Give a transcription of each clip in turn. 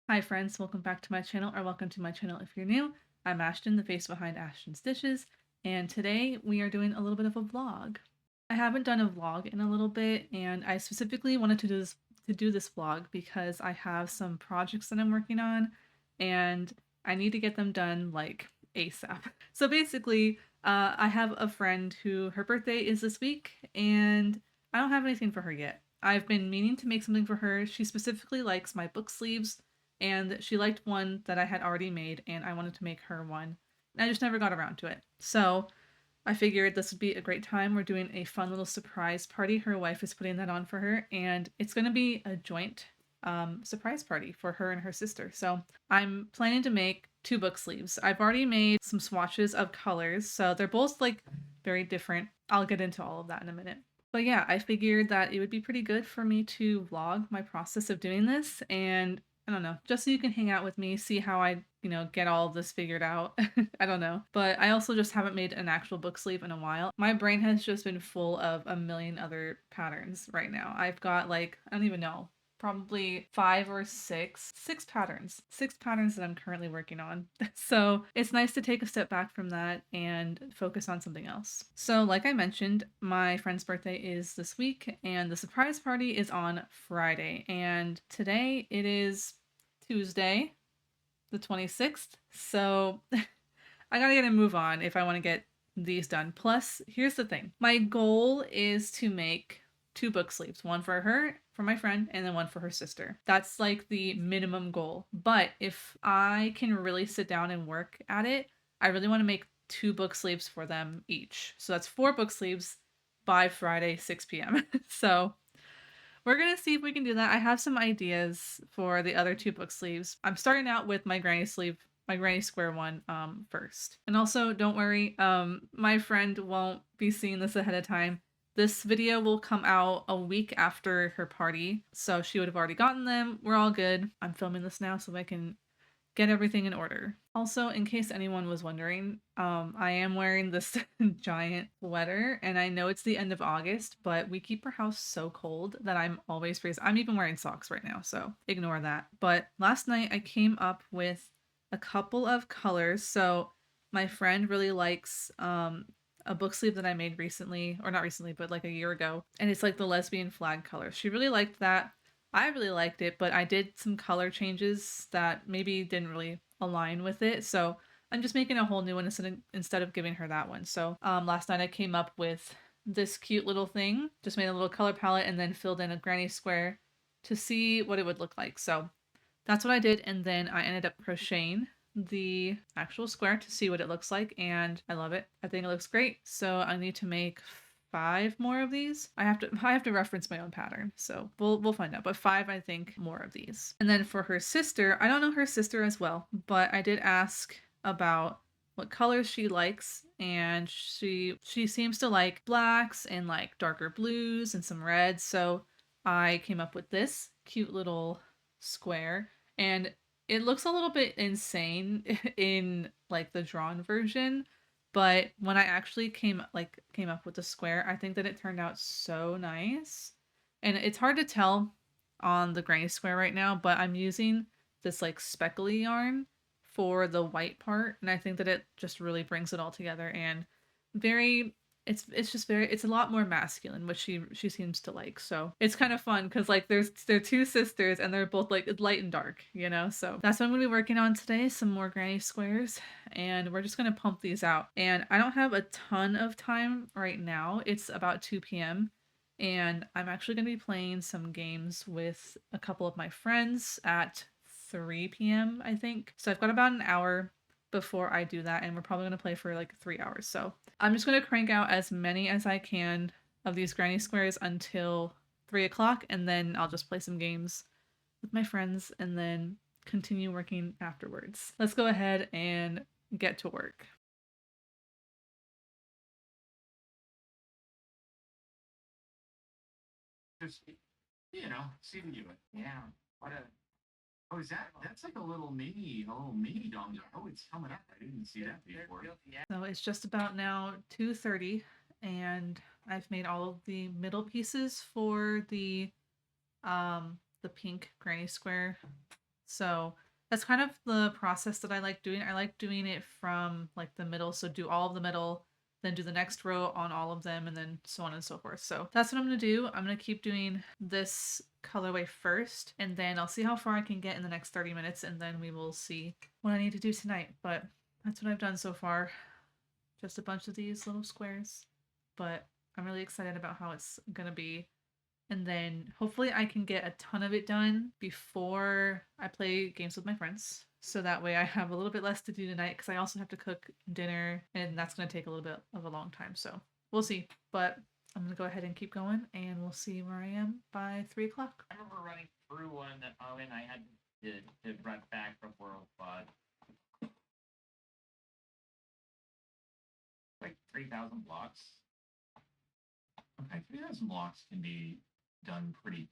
Hi friends, welcome back to my channel, or welcome to my channel if you're new. I'm Ashton, the face behind Ashton's Dishes, and today we are doing a little bit of a vlog. I haven't done a vlog in a little bit, and I specifically wanted to do this vlog because I have some projects that I'm working on, and I need to get them done like ASAP. So basically, I have a friend who her birthday is this week, and I don't have anything for her yet. I've been meaning to make something for her. She specifically likes my book sleeves and she liked one that I had already made, and I wanted to make her one. I just never got around to it. So I figured this would be a great time. We're doing a fun little surprise party. Her wife is putting that on for her, and it's going to be a joint surprise party for her and her sister. So I'm planning to make two book sleeves. I've already made some swatches of colors, so they're both like very different. I'll get into all of that in a minute. But yeah, I figured that it would be pretty good for me to vlog my process of doing this, and I don't know, just so you can hang out with me, see how I, get all of this figured out. I don't know. But I also just haven't made an actual book sleeve in a while. My brain has just been full of a million other patterns right now. I've got like, I don't even know, probably five or six patterns. Six patterns that I'm currently working on. So it's nice to take a step back from that and focus on something else. So, like I mentioned, my friend's birthday is this week, and the surprise party is on Friday. And today it is Tuesday, the 26th. So I gotta get a move on if I want to get these done. Plus, here's the thing. My goal is to make two book sleeves, one for her, for my friend, and then one for her sister. That's like the minimum goal. But if I can really sit down and work at it, I really want to make two book sleeves for them each. So that's four book sleeves by Friday, 6 p.m. So we're gonna see if we can do that. I have some ideas for the other two book sleeves. I'm starting out with my granny sleeve, my granny square one, first. And also, don't worry, my friend won't be seeing this ahead of time. This video will come out a week after her party, so she would have already gotten them. We're all good. I'm filming this now so I can get everything in order. Also, in case anyone was wondering, I am wearing this giant sweater, and I know it's the end of August, but we keep our house so cold that I'm always freezing. I'm even wearing socks right now, so ignore that. But last night I came up with a couple of colors. So my friend really likes a book sleeve that I made recently, or not recently, but like a year ago, and it's like the lesbian flag color. She really liked that. I really liked it, but I did some color changes that maybe didn't really align with it. So I'm just making a whole new one instead of giving her that one. So last night I came up with this cute little thing, just made a little color palette and then filled in a granny square to see what it would look like. So that's what I did, and then I ended up crocheting the actual square to see what it looks like, and I love it. I think it looks great. So I need to make five more of these. I have to reference my own pattern, so we'll find out. But five, I think, more of these. And then for her sister, I don't know her sister as well, but I did ask about what colors she likes, and she seems to like blacks and like darker blues and some reds. So I came up with this cute little square, and it looks a little bit insane in like the drawn version, but when I actually came up with the square, I think that it turned out so nice. And it's hard to tell on the granny square right now, but I'm using this like speckly yarn for the white part, and I think that it just really brings it all together, and very it's just very, it's a lot more masculine, which she seems to like. So it's kind of fun because like they're two sisters and they're both like light and dark. So that's what I'm gonna be working on today, some more granny squares, and we're just gonna pump these out. And I don't have a ton of time right now. It's about 2 p.m. and I'm actually gonna be playing some games with a couple of my friends at 3 p.m. I think. So I've got about an hour before I do that, and we're probably going to play for like 3 hours. So I'm just going to crank out as many as I can of these granny squares until 3 o'clock, and then I'll just play some games with my friends and then continue working afterwards. Let's go ahead and get to work. Just seeing you. Yeah. What a oh is that's like a little mini dong. Oh, it's coming up. I didn't see that before. So it's just about now 2:30, and I've made all of the middle pieces for the pink granny square So that's kind of the process that I like doing. I like doing it from like the middle. So do all of the middle, then do the next row on all of them, and then so on and so forth. So that's what I'm going to do. I'm going to keep doing this colorway first, and then I'll see how far I can get in the next 30 minutes, and then we will see what I need to do tonight. But that's what I've done so far. Just a bunch of these little squares. But I'm really excited about how it's going to be, and then hopefully I can get a ton of it done before I play games with my friends. So that way I have a little bit less to do tonight because I also have to cook dinner and that's going to take a little bit of a long time. So we'll see. But I'm going to go ahead and keep going and we'll see where I am by 3 o'clock. I remember running through one and I had to run back before like 3,000 blocks. Okay, 3,000 blocks can be done pretty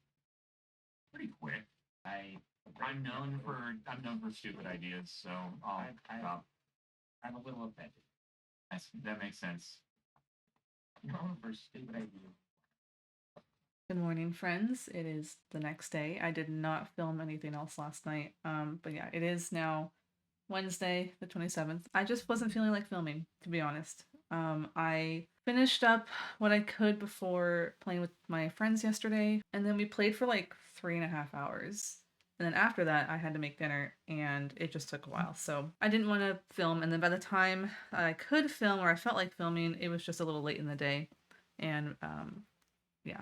quick. I'm known for stupid ideas, so I'll stop. I'm a little offended. That makes sense. Known for stupid ideas. Good morning, friends. It is the next day. I did not film anything else last night. But yeah, it is now Wednesday, the 27th. I just wasn't feeling like filming, to be honest. I finished up what I could before playing with my friends yesterday, and then we played for like 3.5 hours. And then after that, I had to make dinner, and it just took a while. So I didn't want to film. And then by the time I could film or I felt like filming, it was just a little late in the day. And yeah,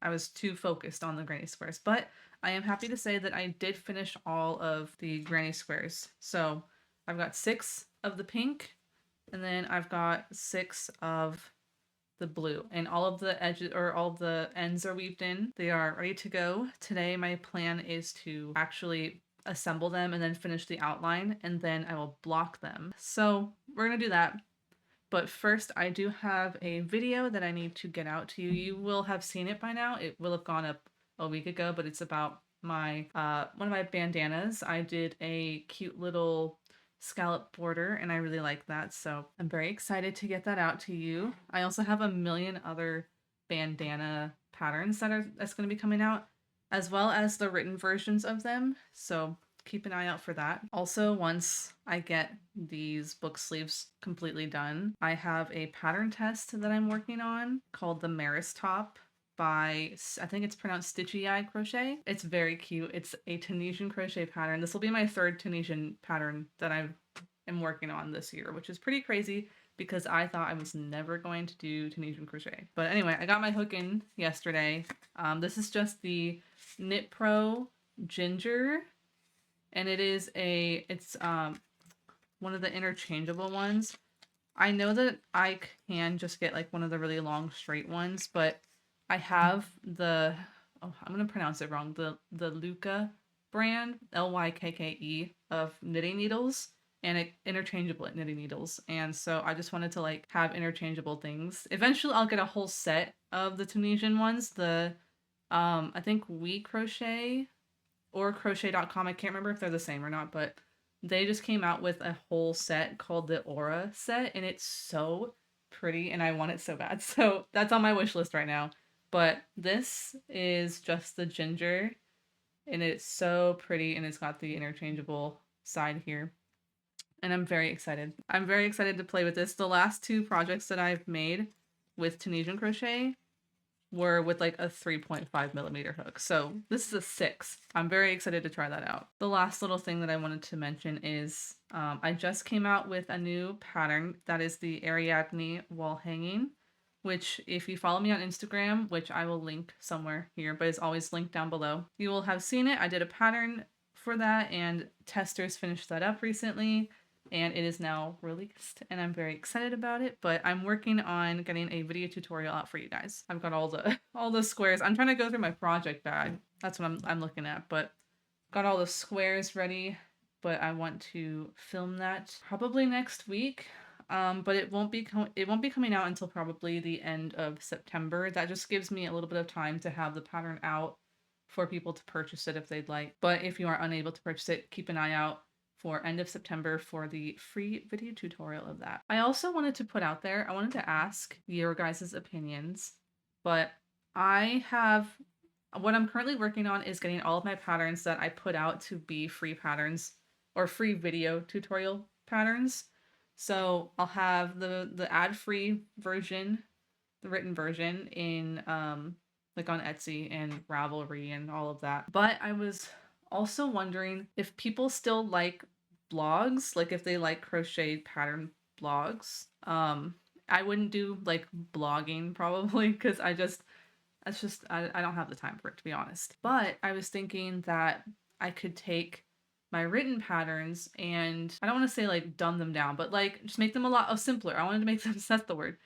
I was too focused on the granny squares. But I am happy to say that I did finish all of the granny squares. So I've got 6 of the pink, and then I've got 6 of the blue, and all of the edges or all of the ends are weaved in. They are ready to go. Today my plan is to actually assemble them and then finish the outline, and then I will block them. So we're gonna do that. But first, I do have a video that I need to get out to you. You will have seen it by now. It will have gone up a week ago, but it's about my one of my bandanas. I did a cute little scallop border and I really like that. So I'm very excited to get that out to you. I also have a million other bandana patterns that's going to be coming out, as well as the written versions of them. So keep an eye out for that. Also, once I get these book sleeves completely done, I have a pattern test that I'm working on called the Maris Top by, I think it's pronounced Stitchy Eye Crochet. It's very cute. It's a Tunisian crochet pattern. This will be my 3rd Tunisian pattern that I am working on this year, which is pretty crazy because I thought I was never going to do Tunisian crochet. But anyway, I got my hook in yesterday. This is just the Knit Pro Ginger, and it's one of the interchangeable ones. I know that I can just get like one of the really long straight ones, but I have I'm gonna pronounce it wrong, the Luca brand, Lykke, of knitting needles, and it interchangeable knitting needles. And so I just wanted to like have interchangeable things. Eventually I'll get a whole set of the Tunisian ones, the I think We Crochet or crochet.com. I can't remember if they're the same or not, but they just came out with a whole set called the Aura set, and it's so pretty, and I want it so bad. So that's on my wish list right now. But this is just the ginger, and it's so pretty, and it's got the interchangeable side here. And I'm very excited. I'm very excited to play with this. The last 2 projects that I've made with Tunisian crochet were with like a 3.5 millimeter hook. So this is a 6. I'm very excited to try that out. The last little thing that I wanted to mention is I just came out with a new pattern that is the Ariadne wall hanging, which if you follow me on Instagram, which I will link somewhere here, but it's always linked down below, you will have seen it. I did a pattern for that and testers finished that up recently, and it is now released and I'm very excited about it. But I'm working on getting a video tutorial out for you guys. I've got all the squares. I'm trying to go through my project bag. That's what I'm looking at, but got all the squares ready, but I want to film that probably next week. But it won't be coming out until probably the end of September. That just gives me a little bit of time to have the pattern out for people to purchase it if they'd like. But if you are unable to purchase it, keep an eye out for end of September for the free video tutorial of that. I also wanted to put out there, I wanted to ask your guys' opinions, but I have What I'm currently working on is getting all of my patterns that I put out to be free patterns or free video tutorial patterns. So I'll have the ad-free version, the written version in like on Etsy and Ravelry and all of that. But I was also wondering if people still like blogs, like if they like crochet pattern blogs. I wouldn't do like blogging probably because I don't have the time for it, to be honest. But I was thinking that I could take my written patterns and I don't want to say like dumb them down, but like just make them a lot simpler. I wanted to make them, that's the word.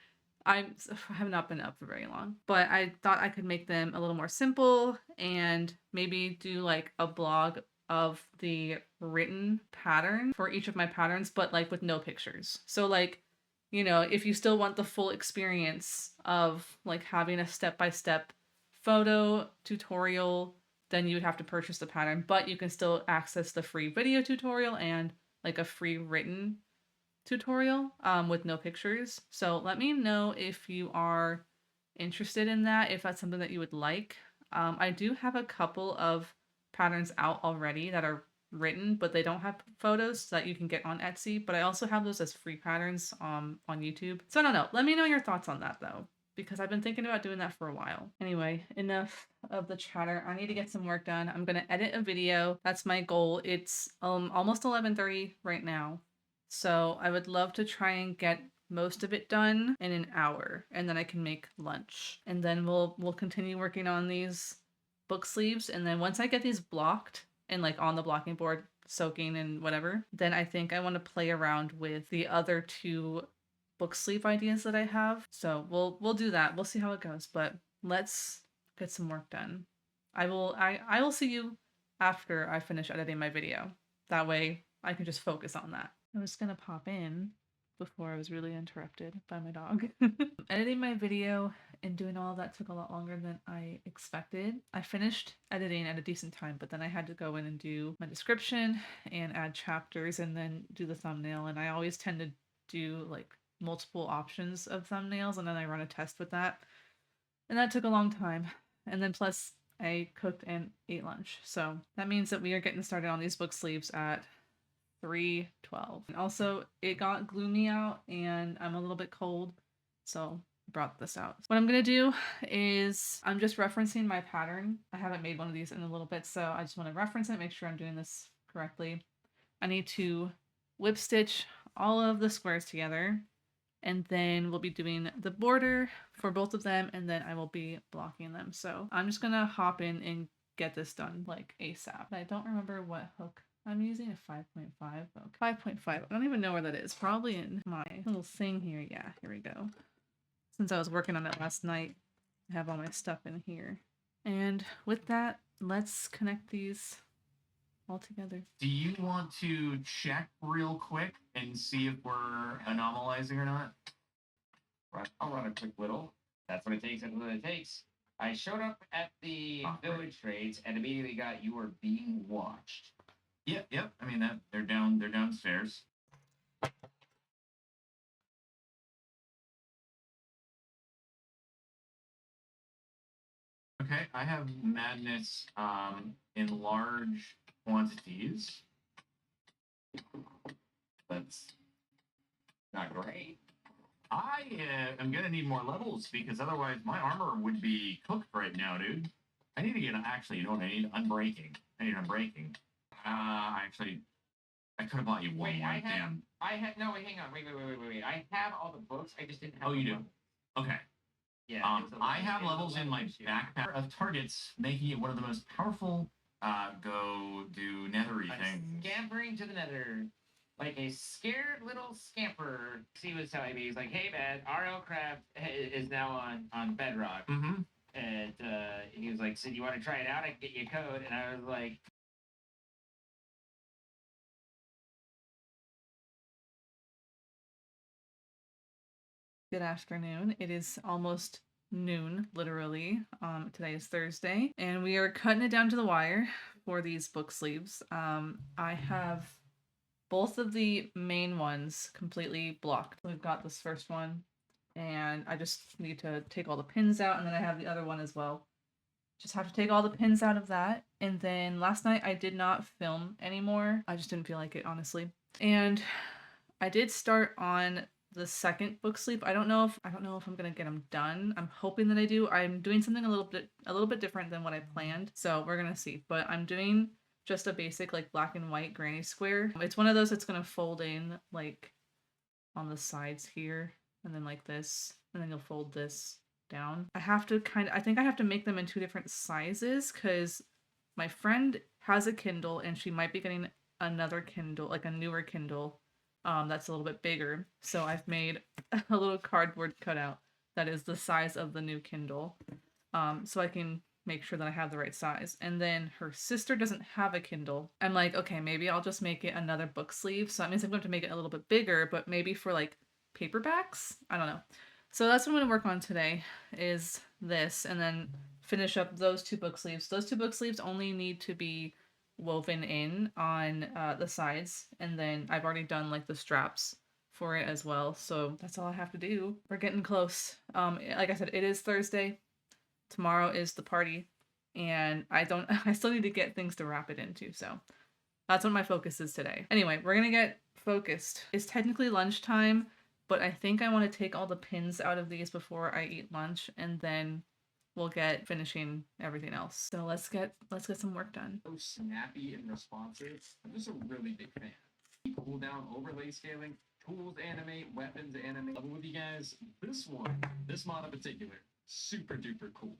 I have not been up for very long, but I thought I could make them a little more simple and maybe do like a blog of the written pattern for each of my patterns, but like with no pictures. So like, you know, if you still want the full experience of like having a step-by-step photo tutorial, then you would have to purchase the pattern, but you can still access the free video tutorial and like a free written tutorial with no pictures. So let me know if you are interested in that, if that's something that you would like. I do have a couple of patterns out already that are written, but they don't have photos that you can get on Etsy. But I also have those as free patterns on YouTube. So I don't know. Let me know your thoughts on that though, because I've been thinking about doing that for a while. Anyway, enough of the chatter. I need to get some work done. I'm gonna edit a video. That's my goal. It's almost 11:30 right now. So I would love to try and get most of it done in an hour, and then I can make lunch. And then we'll continue working on these book sleeves, and then once I get these blocked and like on the blocking board soaking and whatever, then I think I want to play around with the other two book sleeve ideas that I have. So we'll do that. We'll see how it goes, but let's get some work done. I will see you after I finish editing my video. That way I can just focus on that. I was gonna pop in before I was really interrupted by my dog. Editing my video and doing all of that took a lot longer than I expected. I finished editing at a decent time, but then I had to go in and do my description and add chapters and then do the thumbnail. And I always tend to do like multiple options of thumbnails and then I run a test with that. And that took a long time. And then plus I cooked and ate lunch. So that means that we are getting started on these book sleeves at 3:12. And also, it got gloomy out and I'm a little bit cold, so I brought this out. What I'm gonna do is I'm just referencing my pattern. I haven't made one of these in a little bit, so I just want to reference it, make sure I'm doing this correctly. I need to whip stitch all of the squares together, and then we'll be doing the border for both of them, and then I will be blocking them. So I'm just gonna hop in and get this done like ASAP. I don't remember what hook I'm using, a 5.5 hook. 5.5. I don't even know where that is. Probably in my little thing here. Yeah, here we go. Since I was working on it last night, I have all my stuff in here. And with that, let's connect these all together. Do you want to check real quick and see if we're anomalizing or not? I'll run a quick little. That's what it takes. That's what it takes. I showed up at the village trades and immediately got you are being watched. Yep. I mean that they're downstairs. Okay, I have madness in large quantities. That's Not great. I am gonna need more levels because otherwise my armor would be cooked right now, dude. I need to get actually. You know what I need? Unbreaking. I need unbreaking. Actually, I could have bought you one Wait, more. I had, Damn. I had, no, wait, hang on. Wait. I have all the books. I just didn't have Oh, you do? levels. Okay. Yeah. I have levels in my backpack of targets, making it one of the most powerful go do nethery things. Scampering to the nether. Like a scared little scamper. He was telling me, he's like, hey man, RL Craft is now on Bedrock. Mm-hmm. And he was like, so you want to try it out? I can get you a code. And I was like, Good afternoon. It is almost noon, literally. Today is Thursday, and we are cutting it down to the wire for these book sleeves. I have both of the main ones completely blocked. We've got this first one, and I just need to take all the pins out, and then I have the other one as well. Just have to take all the pins out of that. And then last night I did not film anymore. I just didn't feel like it, honestly. And I did start on the second book sleeve. I don't know if I'm gonna get them done. I'm hoping that I do. I'm doing something a little bit different than what I planned. So we're gonna see. But I'm doing just a basic like black and white granny square. It's one of those that's gonna fold in like on the sides here and then like this, and then you'll fold this down. I think I have to make them in two different sizes because my friend has a Kindle and she might be getting another Kindle, like a newer Kindle, that's a little bit bigger. So I've made a little cardboard cutout that is the size of the new Kindle, so I can make sure that I have the right size. And then her sister doesn't have a Kindle. I'm like, okay, maybe I'll just make it another book sleeve. So that means I'm going to make it a little bit bigger, but maybe for like paperbacks? I don't know. So that's what I'm going to work on today is this, and then finish up those two book sleeves. Those two book sleeves only need to be woven in on the sides, and then I've already done like the straps for it as well. So that's all I have to do. We're getting close. Like I said, it is Thursday. Tomorrow is the party, and I still need to get things to wrap it into, so that's what my focus is today. Anyway, we're gonna get focused. It's technically lunchtime, but I think I want to take all the pins out of these before I eat lunch, and then we'll get finishing everything else. So let's get some work done. So snappy and responsive. I'm just a really big fan. Cool down overlay scaling, tools animate, weapons animate. Level with you guys. This mod in particular, super duper cool.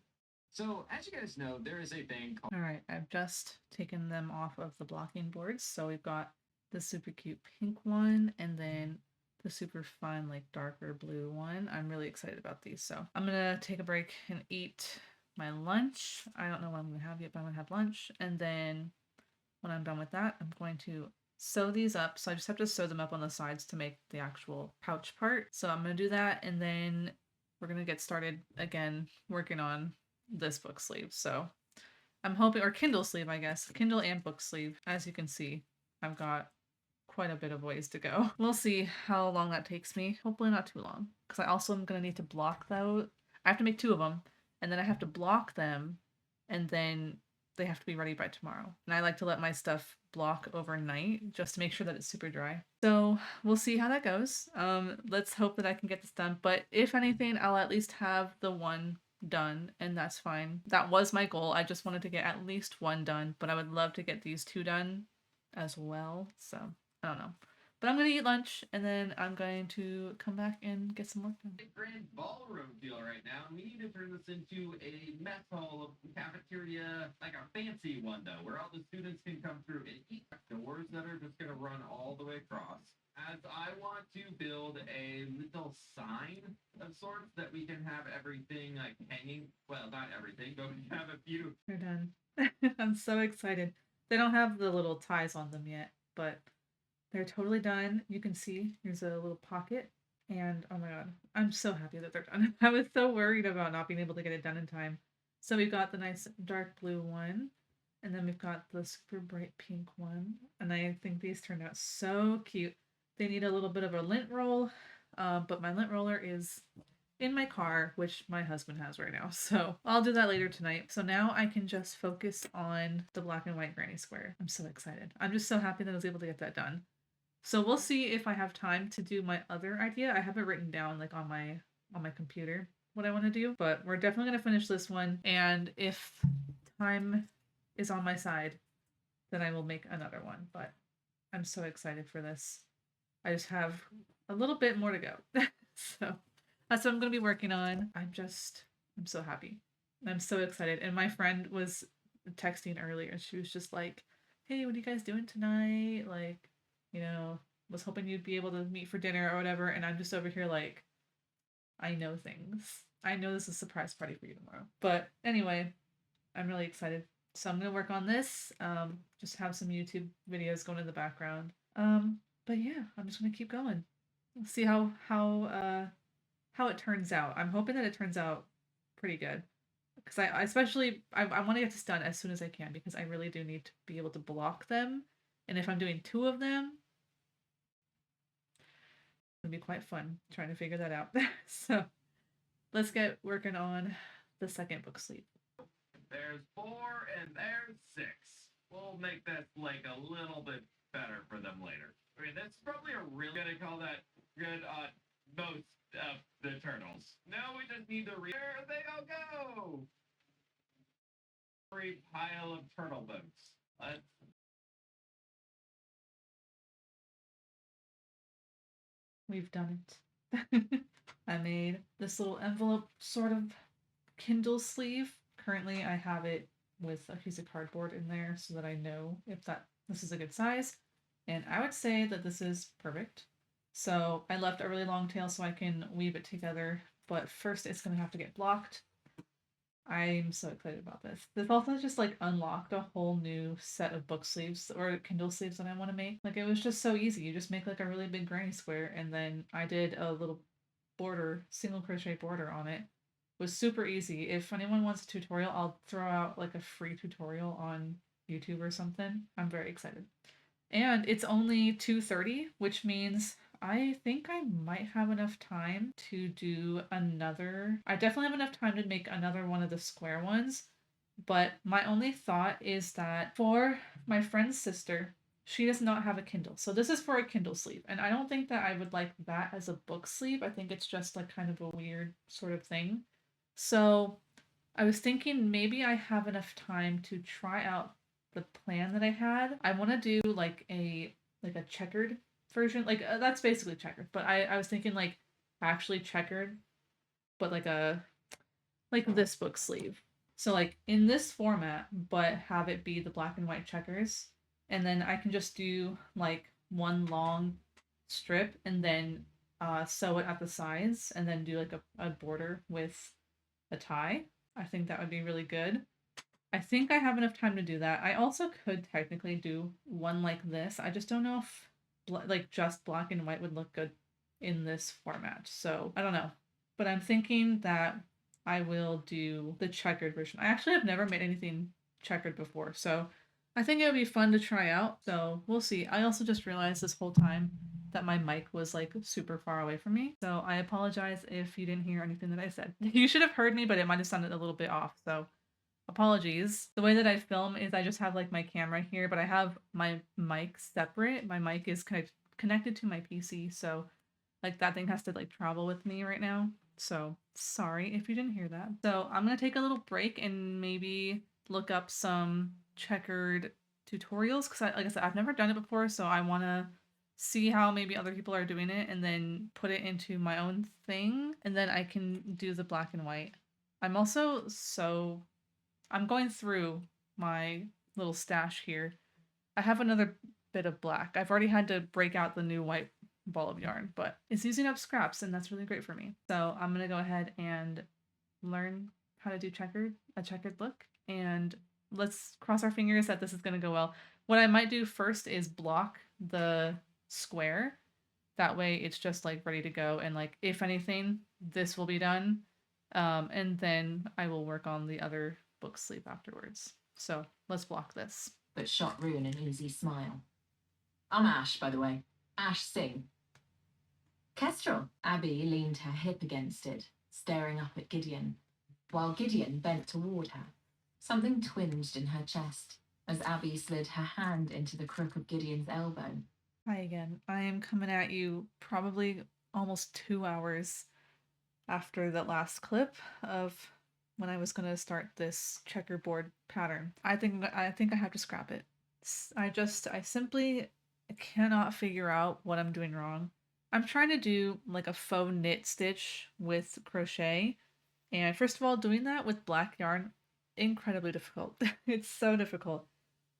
So as you guys know, there is a thing called. All right, I've just taken them off of the blocking boards. So we've got the super cute pink one, and then the super fun like darker blue one. I'm really excited about these. So I'm gonna take a break and eat my lunch. I don't know what I'm gonna have yet, but I'm gonna have lunch. And then when I'm done with that, I'm going to sew these up. So I just have to sew them up on the sides to make the actual pouch part. So I'm gonna do that, and then we're gonna get started again working on this book sleeve. So I'm hoping, or Kindle sleeve, I guess. Kindle and book sleeve. As you can see, I've got quite a bit of ways to go. We'll see how long that takes me. Hopefully not too long. Because I also am going to need to block those. I have to make two of them. And then I have to block them. And then they have to be ready by tomorrow. And I like to let my stuff block overnight just to make sure that it's super dry. So we'll see how that goes. Let's hope that I can get this done. But if anything, I'll at least have the one done, and that's fine. That was my goal. I just wanted to get at least one done, but I would love to get these two done as well. So I don't know. But I'm gonna eat lunch, and then I'm going to come back and get some work done. Grand ballroom feel right now. We need to turn this into a mess hall, a cafeteria, like a fancy one though, where all the students can come through and eat. Doors that are just gonna run all the way across. As I want to build a little sign of sorts that we can have everything like hanging. Well, not everything, but we have a few. They're done. I'm so excited. They don't have the little ties on them yet, but they're totally done. You can see there's a little pocket, and oh my god, I'm so happy that they're done. I was so worried about not being able to get it done in time. So we've got the nice dark blue one, and then we've got the super bright pink one, and I think these turned out so cute. They need a little bit of a lint roll, but my lint roller is in my car, which my husband has right now. So I'll do that later tonight. So now I can just focus on the black and white granny square. I'm so excited. I'm just so happy that I was able to get that done. So we'll see if I have time to do my other idea. I have it written down like on my computer what I want to do, but we're definitely going to finish this one, and if time is on my side, then I will make another one. But I'm so excited for this. I just have a little bit more to go. So that's what I'm going to be working on. I'm so happy. I'm so excited. And my friend was texting earlier. She was just like, hey, what are you guys doing tonight? Like, was hoping you'd be able to meet for dinner or whatever. And I'm just over here like, I know things. I know this is a surprise party for you tomorrow. But anyway, I'm really excited. So I'm going to work on this. Just have some YouTube videos going in the background. But yeah, I'm just going to keep going. See how it turns out. I'm hoping that it turns out pretty good. Because I want to get this done as soon as I can, because I really do need to be able to block them. And if I'm doing two of them, it'll be quite fun trying to figure that out. So let's get working on the second book sleeve. There's 4 and there's 6. We'll make this like a little bit better for them later. I mean, that's probably a really gonna call that good most of the turtles. Now we just need to there they all go. Free pile of turtle boats. Let's We've done it. I made this little envelope sort of Kindle sleeve. Currently, I have it with a piece of cardboard in there so that I know if this is a good size. And I would say that this is perfect. So I left a really long tail so I can weave it together. But first, it's going to have to get blocked. I'm so excited about this. This also just like unlocked a whole new set of book sleeves or Kindle sleeves that I want to make. Like it was just so easy. You just make like a really big granny square and then I did a little border, single crochet border on it. It was super easy. If anyone wants a tutorial, I'll throw out like a free tutorial on YouTube or something. I'm very excited. And it's only 2:30, which means I think I might have enough time to do another. I definitely have enough time to make another one of the square ones. But my only thought is that for my friend's sister, she does not have a Kindle. So this is for a Kindle sleeve. And I don't think that I would like that as a book sleeve. I think it's just like kind of a weird sort of thing. So I was thinking maybe I have enough time to try out the plan that I had. I want to do like a checkered version. Like that's basically checkered, but I was thinking like actually checkered, but like this book sleeve. So like in this format, but have it be the black and white checkers, and then I can just do like one long strip and then sew it at the sides, and then do like a border with a tie. I think that would be really good. I think I have enough time to do that. I also could technically do one like this. I just don't know if like just black and white would look good in this format. So I don't know. But I'm thinking that I will do the checkered version. I actually have never made anything checkered before. So I think it would be fun to try out. So we'll see. I also just realized this whole time that my mic was like super far away from me. So I apologize if you didn't hear anything that I said. You should have heard me, but it might have sounded a little bit off. So apologies. The way that I film is I just have like my camera here, but I have my mic separate. My mic is connected to my PC, so like that thing has to like travel with me right now. So sorry if you didn't hear that. So I'm gonna take a little break and maybe look up some checkered tutorials because like I said, I've never done it before, so I want to see how maybe other people are doing it and then put it into my own thing, and then I can do the black and white. I'm going through my little stash here. I have another bit of black. I've already had to break out the new white ball of yarn, but it's using up scraps and that's really great for me. So I'm gonna go ahead and learn how to do a checkered look, and let's cross our fingers that this is gonna go well. What I might do first is block the square. That way it's just like ready to go, and like if anything, this will be done. And then I will work on the other book sleeve afterwards. So let's block this. But shot Rune an easy smile. I'm Ash, by the way. Ash Singh. Kestrel. Abby leaned her hip against it, staring up at Gideon, while Gideon bent toward her. Something twinged in her chest as Abby slid her hand into the crook of Gideon's elbow. Hi again. I am coming at you probably almost 2 hours after the last clip of when I was gonna start this checkerboard pattern. I think I have to scrap it. I simply cannot figure out what I'm doing wrong. I'm trying to do like a faux knit stitch with crochet, and first of all, doing that with black yarn, incredibly difficult. It's so difficult.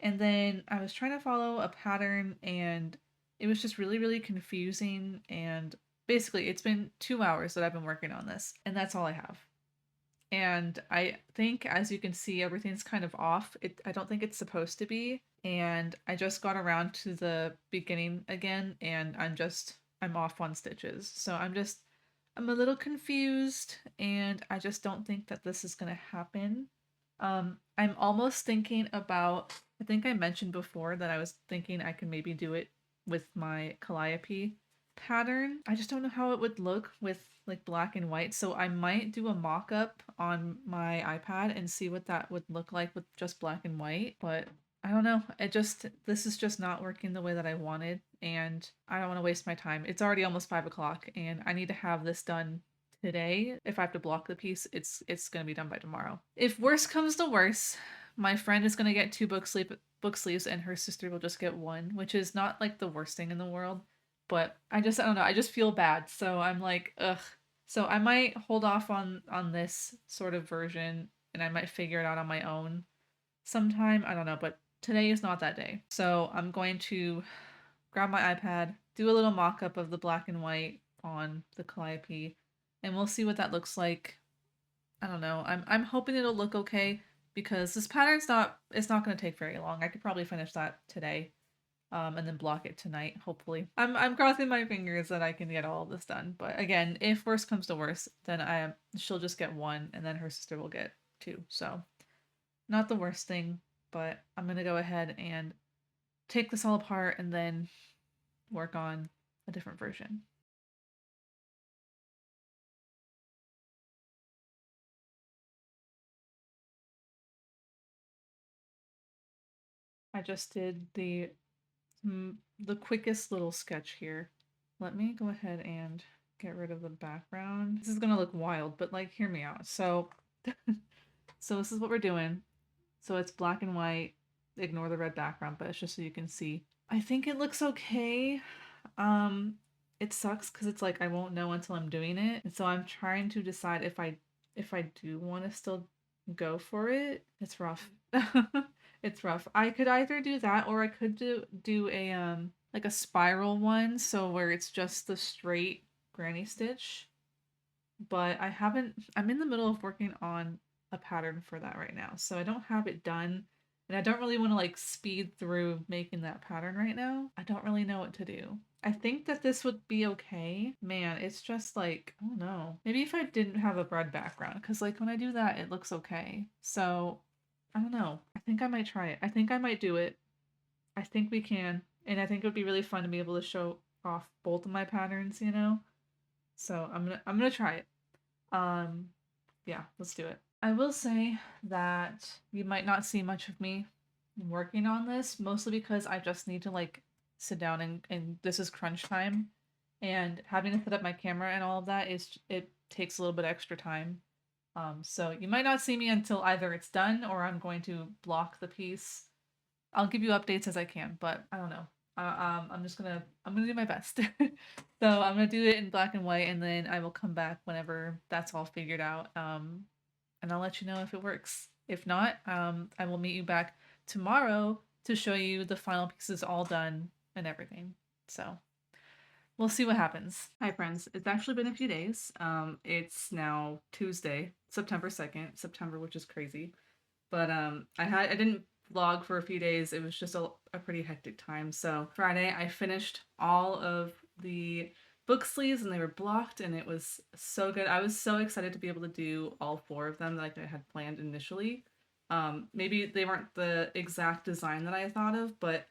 And then I was trying to follow a pattern and it was just really, really confusing. And basically, it's been 2 hours that I've been working on this, and that's all I have. And I think, as you can see, everything's kind of off. I don't think it's supposed to be. And I just got around to the beginning again, and I'm off on stitches. So I'm a little confused, and I just don't think that this is going to happen. I'm almost thinking about, I think I mentioned before that I was thinking I could maybe do it with my Calliope pattern. I just don't know how it would look with like black and white. So I might do a mock-up on my iPad and see what that would look like with just black and white. But I don't know. This is just not working the way that I wanted, and I don't want to waste my time. It's already almost 5 o'clock, and I need to have this done today. If I have to block the piece, it's gonna be done by tomorrow. If worse comes to worse, my friend is gonna get two book sleeves, and her sister will just get one, which is not like the worst thing in the world. But I don't know. I just feel bad, so I'm like, ugh. So I might hold off on this sort of version, and I might figure it out on my own sometime. I don't know, but today is not that day. So I'm going to grab my iPad, do a little mock-up of the black and white on the Calliope, and we'll see what that looks like. I don't know. I'm hoping it'll look okay because this pattern's not it's not going to take very long. I could probably finish that today. And then block it tonight, hopefully. I'm crossing my fingers that I can get all of this done. But again, if worse comes to worse, then she'll just get one and then her sister will get two. So not the worst thing, but I'm gonna go ahead and take this all apart and then work on a different version. I just did the quickest little sketch here. Let me go ahead and get rid of the background. This is gonna look wild, but like hear me out. So so this is what we're doing. So it's black and white. Ignore the red background, but it's just so you can see. I think it looks okay. Um it sucks because it's like I won't know until I'm doing it. And so I'm trying to decide if I do want to still go for it. It's rough. It's rough. I could either do that or I could do a like a spiral one, so where it's just the straight granny stitch. But I'm in the middle of working on a pattern for that right now. So I don't have it done and I don't really want to like speed through making that pattern right now. I don't really know what to do. I think that this would be okay. Man, it's just like, oh no. Maybe if I didn't have a red background, because like when I do that, it looks okay. So I don't know. I think I might try it. I think I might do it. I think we can. And I think it would be really fun to be able to show off both of my patterns, you know? So I'm gonna try it. Um yeah, let's do it. I will say that you might not see much of me working on this, mostly because I just need to like sit down and this is crunch time. And having to set up my camera and all of that it takes a little bit extra time. So you might not see me until either it's done or I'm going to block the piece. I'll give you updates as I can, but I don't know. I'm gonna do my best. So I'm gonna do it in black and white, and then I will come back whenever that's all figured out. And I'll let you know if it works. If not, I will meet you back tomorrow to show you the final pieces all done and everything. So we'll see what happens. Hi friends, it's actually been a few days. It's now Tuesday, September 2nd, September, which is crazy. But I didn't vlog for a few days. It was just a pretty hectic time. So Friday I finished all of the book sleeves and they were blocked and it was so good. I was so excited to be able to do all four of them like I had planned initially. Maybe they weren't the exact design that I thought of, but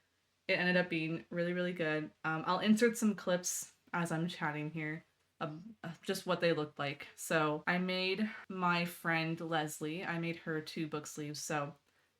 it ended up being really, really good. I'll insert some clips as I'm chatting here of just what they looked like. So I made my friend Leslie, I made her two book sleeves. So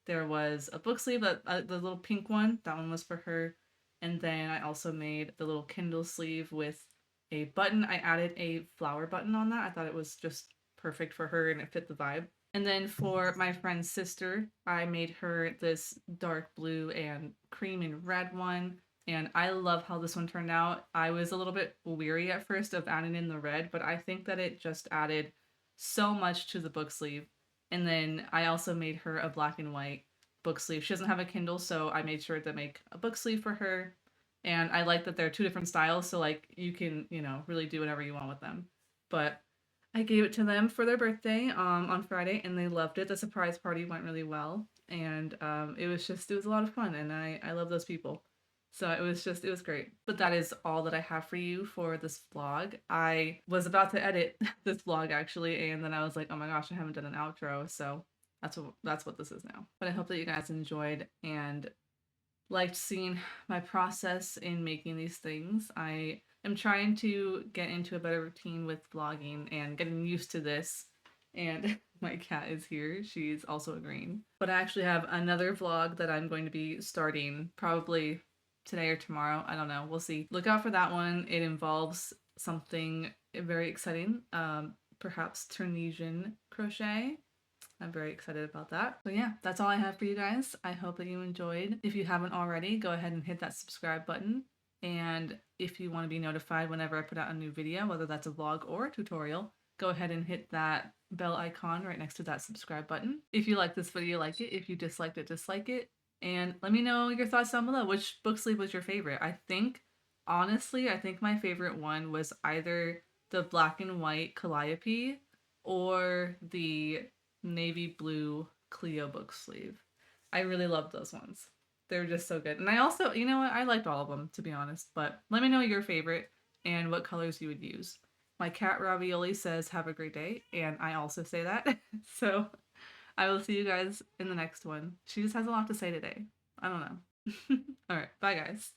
there was a book sleeve, the little pink one, that one was for her. And then I also made the little Kindle sleeve with a button. I added a flower button on that. I thought it was just perfect for her and it fit the vibe. And then for my friend's sister, I made her this dark blue and cream and red one. And I love how this one turned out. I was a little bit weary at first of adding in the red, but I think that it just added so much to the book sleeve. And then I also made her a black and white book sleeve. She doesn't have a Kindle, so I made sure to make a book sleeve for her. And I like that they're two different styles, so like you can, really do whatever you want with them. But I gave it to them for their birthday on Friday, and they loved it. The surprise party went really well, and it was a lot of fun, and I love those people. So it was great. But that is all that I have for you for this vlog. I was about to edit this vlog actually, and then I was like, oh my gosh, I haven't done an outro, so that's what this is now. But I hope that you guys enjoyed, and liked seeing my process in making these things. I am trying to get into a better routine with vlogging and getting used to this. And my cat is here. She's also agreeing. But I actually have another vlog that I'm going to be starting probably today or tomorrow. I don't know. We'll see. Look out for that one. It involves something very exciting, perhaps Tunisian crochet. I'm very excited about that. So yeah, that's all I have for you guys. I hope that you enjoyed. If you haven't already, go ahead and hit that subscribe button. And if you want to be notified whenever I put out a new video, whether that's a vlog or a tutorial, go ahead and hit that bell icon right next to that subscribe button. If you like this video, like it. If you disliked it, dislike it. And let me know your thoughts down below. Which book sleeve was your favorite? Honestly, I think my favorite one was either the black and white Calliope or the navy blue Cleo book sleeve. I really loved those ones. They're just so good. And I also, you know what, I liked all of them, to be honest. But let me know your favorite and what colors you would use. My cat Ravioli says, have a great day. And I also say that. So I will see you guys in the next one. She just has a lot to say today. I don't know. All right. Bye, guys.